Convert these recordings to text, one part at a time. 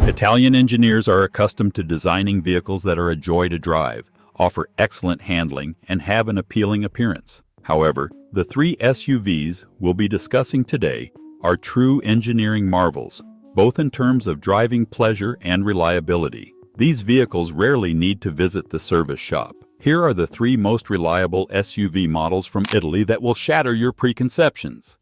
Italian engineers are accustomed to designing vehicles that are a joy to drive, offer excellent handling, and have an appealing appearance. However, the three SUVs we'll be discussing today are true engineering marvels, both in terms of driving pleasure and reliability. These vehicles rarely need to visit the service shop. Here are the three most reliable SUV models from Italy that will shatter your preconceptions.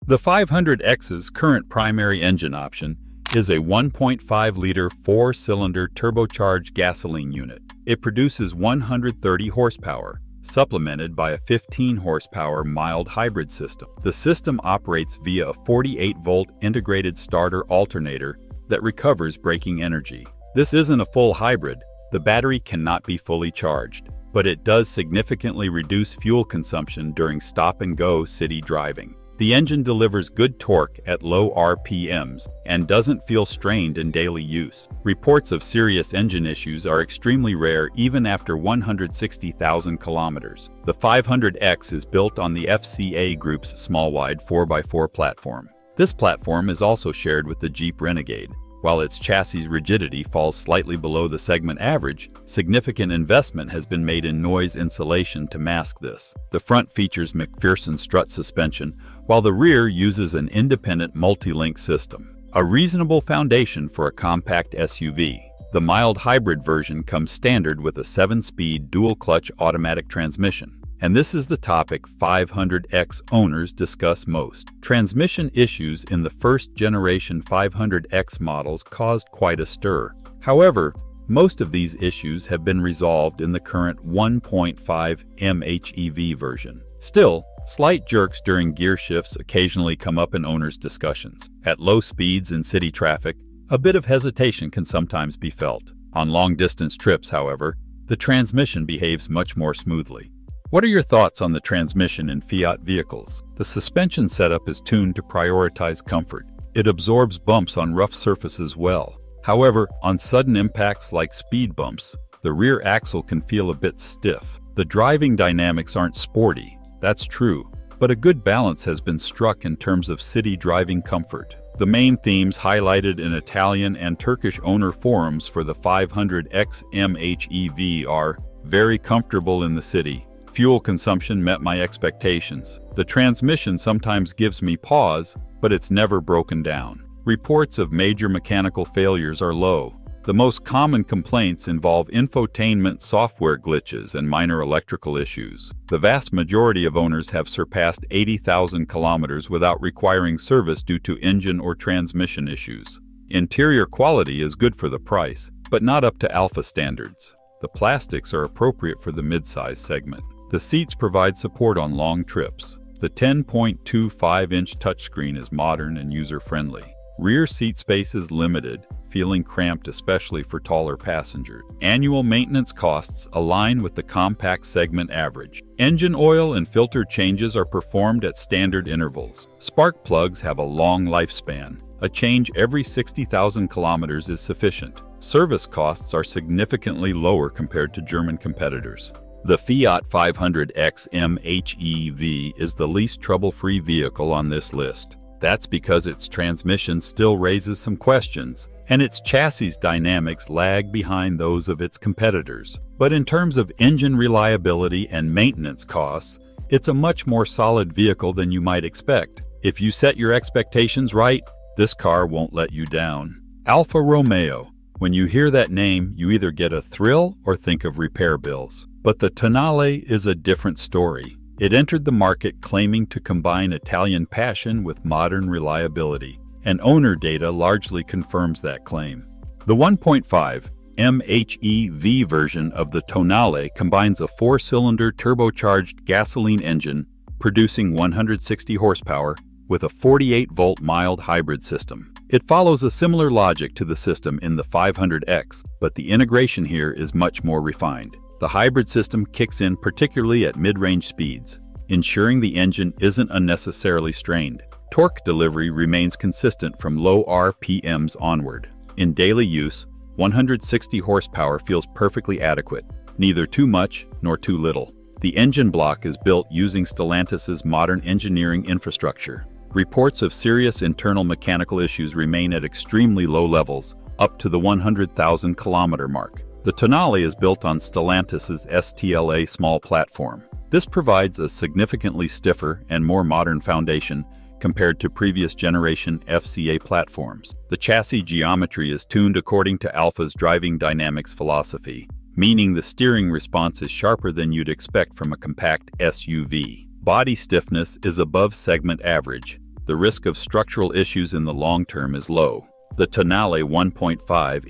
The 500X's current primary engine option is a 1.5-liter four-cylinder turbocharged gasoline unit. It produces 130 horsepower, supplemented by a 15-horsepower mild hybrid system. The system operates via a 48-volt integrated starter alternator that recovers braking energy. This isn't a full hybrid. The battery cannot be fully charged, but it does significantly reduce fuel consumption during stop-and-go city driving. The engine delivers good torque at low RPMs and doesn't feel strained in daily use. Reports of serious engine issues are extremely rare even after 160,000 kilometers. The 500X is built on the FCA Group's small-wide 4x4 platform. This platform is also shared with the Jeep Renegade. While its chassis rigidity falls slightly below the segment average, significant investment has been made in noise insulation to mask this. The front features McPherson strut suspension, while the rear uses an independent multi-link system. A reasonable foundation for a compact SUV. The mild hybrid version comes standard with a 7-speed dual-clutch automatic transmission. And this is the topic 500X owners discuss most. Transmission issues in the first-generation 500X models caused quite a stir. However, most of these issues have been resolved in the current 1.5 MHEV version. Still, slight jerks during gear shifts occasionally come up in owners' discussions. At low speeds in city traffic, a bit of hesitation can sometimes be felt. On long-distance trips, however, the transmission behaves much more smoothly. What are your thoughts on the transmission in Fiat vehicles? The suspension setup is tuned to prioritize comfort. It absorbs bumps on rough surfaces well. However, on sudden impacts like speed bumps, the rear axle can feel a bit stiff. The driving dynamics aren't sporty, that's true, but a good balance has been struck in terms of city driving comfort. The main themes highlighted in Italian and Turkish owner forums for the 500X MHEV are very comfortable in the city. Fuel consumption met my expectations. The transmission sometimes gives me pause, but it's never broken down. Reports of major mechanical failures are low. The most common complaints involve infotainment software glitches and minor electrical issues. The vast majority of owners have surpassed 80,000 kilometers without requiring service due to engine or transmission issues. Interior quality is good for the price, but not up to Alfa standards. The plastics are appropriate for the mid-size segment. The seats provide support on long trips. The 10.25-inch touchscreen is modern and user-friendly. Rear seat space is limited, feeling cramped especially for taller passengers. Annual maintenance costs align with the compact segment average. Engine oil and filter changes are performed at standard intervals. Spark plugs have a long lifespan. A change every 60,000 kilometers is sufficient. Service costs are significantly lower compared to German competitors. The Fiat 500X MHEV is the least trouble-free vehicle on this list. That's because its transmission still raises some questions, and its chassis dynamics lag behind those of its competitors. But in terms of engine reliability and maintenance costs, it's a much more solid vehicle than you might expect. If you set your expectations right, this car won't let you down. Alfa Romeo. When you hear that name, you either get a thrill or think of repair bills. But the Tonale is a different story. It entered the market claiming to combine Italian passion with modern reliability, and owner data largely confirms that claim. The 1.5 MHEV version of the Tonale combines a four-cylinder turbocharged gasoline engine producing 160 horsepower with a 48-volt mild hybrid system. It follows a similar logic to the system in the 500X, but the integration here is much more refined. The hybrid system kicks in particularly at mid-range speeds, ensuring the engine isn't unnecessarily strained. Torque delivery remains consistent from low RPMs onward. In daily use, 160 horsepower feels perfectly adequate, neither too much nor too little. The engine block is built using Stellantis's modern engineering infrastructure. Reports of serious internal mechanical issues remain at extremely low levels, up to the 100,000 kilometer mark. The Tonale is built on Stellantis's STLA small platform. This provides a significantly stiffer and more modern foundation compared to previous generation FCA platforms. The chassis geometry is tuned according to Alfa's driving dynamics philosophy, meaning the steering response is sharper than you'd expect from a compact SUV. Body stiffness is above segment average. The risk of structural issues in the long term is low. The Tonale 1.5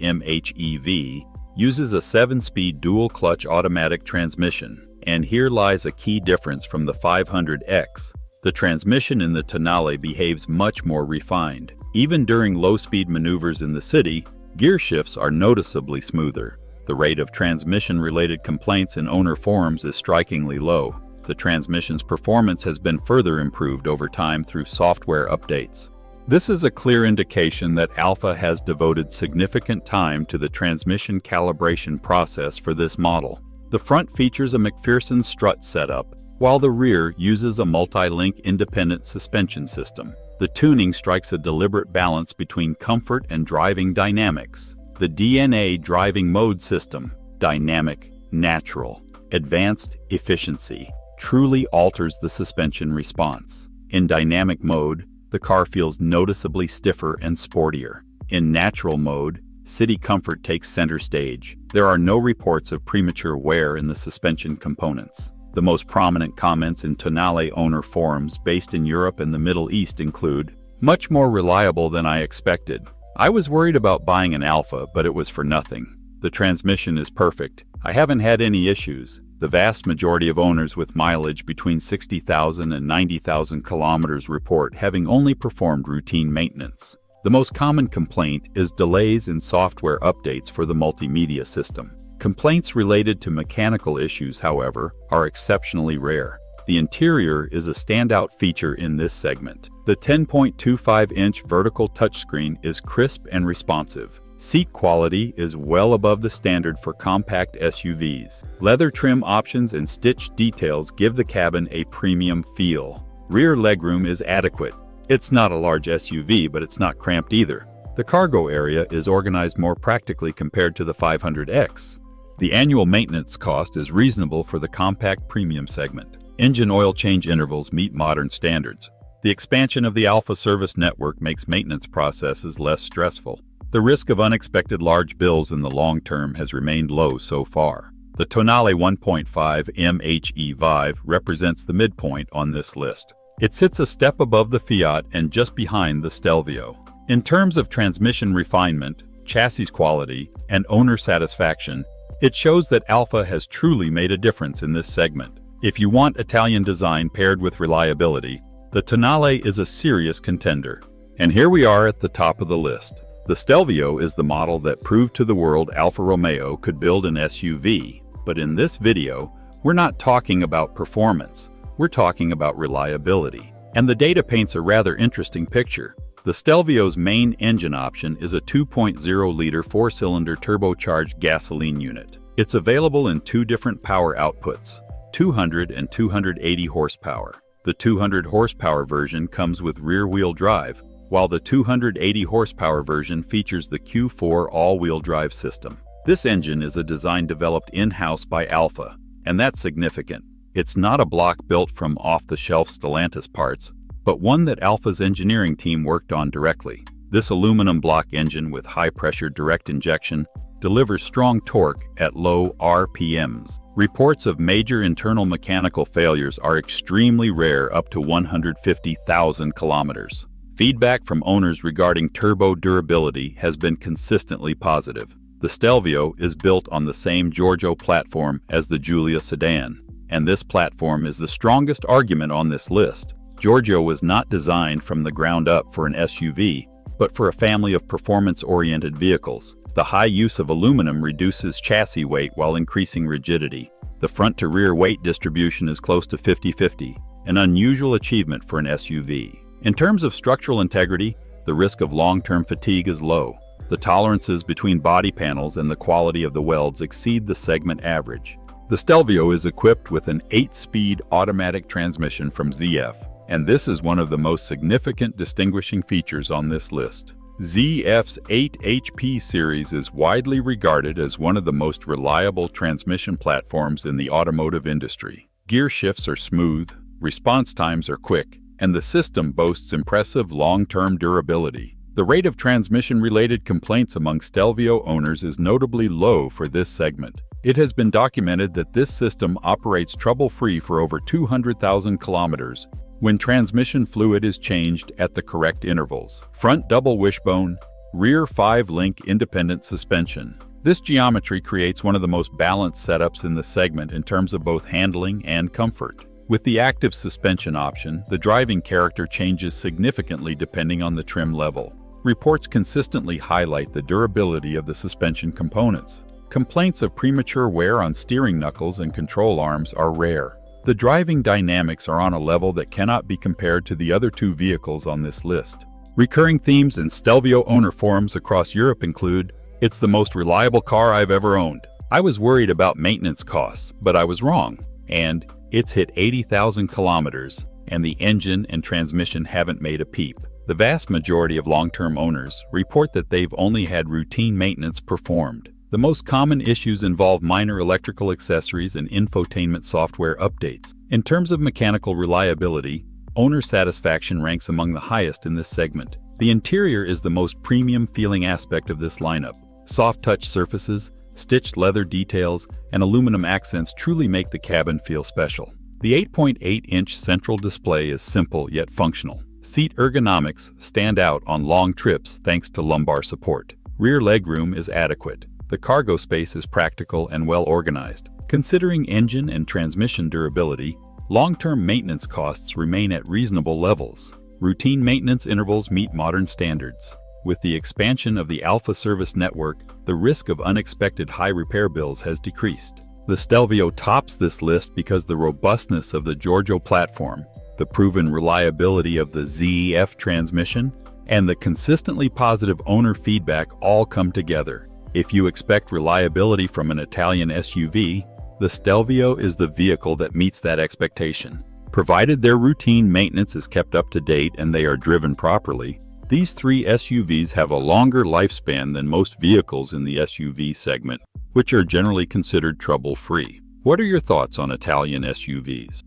MHEV uses a 7-speed dual-clutch automatic transmission, and here lies a key difference from the 500X. The transmission in the Tonale behaves much more refined. Even during low-speed maneuvers in the city, gear shifts are noticeably smoother. The rate of transmission-related complaints in owner forums is strikingly low. The transmission's performance has been further improved over time through software updates. This is a clear indication that Alfa has devoted significant time to the transmission calibration process for this model. The front features a McPherson strut setup, while the rear uses a multi-link independent suspension system. The tuning strikes a deliberate balance between comfort and driving dynamics. The DNA driving mode system, dynamic, natural, advanced, efficiency, truly alters the suspension response. In dynamic mode, the car feels noticeably stiffer and sportier. In natural mode, city comfort takes center stage. There are no reports of premature wear in the suspension components. The most prominent comments in Tonale owner forums based in Europe and the Middle East include, "Much more reliable than I expected. I was worried about buying an Alfa, but it was for nothing. The transmission is perfect. I haven't had any issues." The vast majority of owners with mileage between 60,000 and 90,000 kilometers report having only performed routine maintenance. The most common complaint is delays in software updates for the multimedia system. Complaints related to mechanical issues, however, are exceptionally rare. The interior is a standout feature in this segment. The 10.25-inch vertical touchscreen is crisp and responsive. Seat quality is well above the standard for compact SUVs. Leather trim options and stitched details give the cabin a premium feel. Rear legroom is adequate. It's not a large SUV, but it's not cramped either. The cargo area is organized more practically compared to the 500X. The annual maintenance cost is reasonable for the compact premium segment. Engine oil change intervals meet modern standards. The expansion of the Alfa service network makes maintenance processes less stressful. The risk of unexpected large bills in the long term has remained low so far. The Tonale 1.5 MHEV represents the midpoint on this list. It sits a step above the Fiat and just behind the Stelvio. In terms of transmission refinement, chassis quality, and owner satisfaction, it shows that Alfa has truly made a difference in this segment. If you want Italian design paired with reliability, the Tonale is a serious contender. And here we are at the top of the list. The Stelvio is the model that proved to the world Alfa Romeo could build an SUV, but in this video, we're not talking about performance, we're talking about reliability. And the data paints a rather interesting picture. The Stelvio's main engine option is a 2.0-liter 4-cylinder turbocharged gasoline unit. It's available in two different power outputs, 200 and 280 horsepower. The 200 horsepower version comes with rear-wheel drive, while the 280 horsepower version features the Q4 all-wheel drive system. This engine is a design developed in-house by Alfa, and that's significant. It's not a block built from off-the-shelf Stellantis parts, but one that Alfa's engineering team worked on directly. This aluminum block engine with high-pressure direct injection delivers strong torque at low RPMs. Reports of major internal mechanical failures are extremely rare, up to 150,000 kilometers. Feedback from owners regarding turbo durability has been consistently positive. The Stelvio is built on the same Giorgio platform as the Giulia sedan, and this platform is the strongest argument on this list. Giorgio was not designed from the ground up for an SUV, but for a family of performance-oriented vehicles. The high use of aluminum reduces chassis weight while increasing rigidity. The front-to-rear weight distribution is close to 50-50, an unusual achievement for an SUV. In terms of structural integrity, the risk of long-term fatigue is low. The tolerances between body panels and the quality of the welds exceed the segment average. The Stelvio is equipped with an 8-speed automatic transmission from ZF. and this is one of the most significant distinguishing features on this list. ZF's 8 HP series is widely regarded as one of the most reliable transmission platforms in the automotive industry. Gear shifts are smooth, response times are quick, and the system boasts impressive long-term durability. The rate of transmission-related complaints among Stelvio owners is notably low for this segment. It has been documented that this system operates trouble-free for over 200,000 kilometers when transmission fluid is changed at the correct intervals. Front double wishbone, rear 5-link independent suspension. This geometry creates one of the most balanced setups in the segment in terms of both handling and comfort. With the active suspension option, the driving character changes significantly depending on the trim level. Reports consistently highlight the durability of the suspension components. Complaints of premature wear on steering knuckles and control arms are rare. The driving dynamics are on a level that cannot be compared to the other two vehicles on this list. Recurring themes in Stelvio owner forums across Europe include, "It's the most reliable car I've ever owned. I was worried about maintenance costs, but I was wrong." And, "It's hit 80,000 kilometers, and the engine and transmission haven't made a peep." The vast majority of long-term owners report that they've only had routine maintenance performed. The most common issues involve minor electrical accessories and infotainment software updates. In terms of mechanical reliability, owner satisfaction ranks among the highest in this segment. The interior is the most premium-feeling aspect of this lineup. Soft-touch surfaces, stitched leather details, and aluminum accents truly make the cabin feel special. The 8.8-inch central display is simple yet functional. Seat ergonomics stand out on long trips thanks to lumbar support. Rear legroom is adequate. The cargo space is practical and well organized. Considering engine and transmission durability, long-term maintenance costs remain at reasonable levels. Routine maintenance intervals meet modern standards. With the expansion of the Alfa service network, the risk of unexpected high repair bills has decreased. The Stelvio tops this list because the robustness of the Giorgio platform, the proven reliability of the ZEF transmission, and the consistently positive owner feedback all come together. If you expect reliability from an Italian SUV, the Stelvio is the vehicle that meets that expectation. Provided their routine maintenance is kept up to date and they are driven properly, these three SUVs have a longer lifespan than most vehicles in the SUV segment, which are generally considered trouble-free. What are your thoughts on Italian SUVs?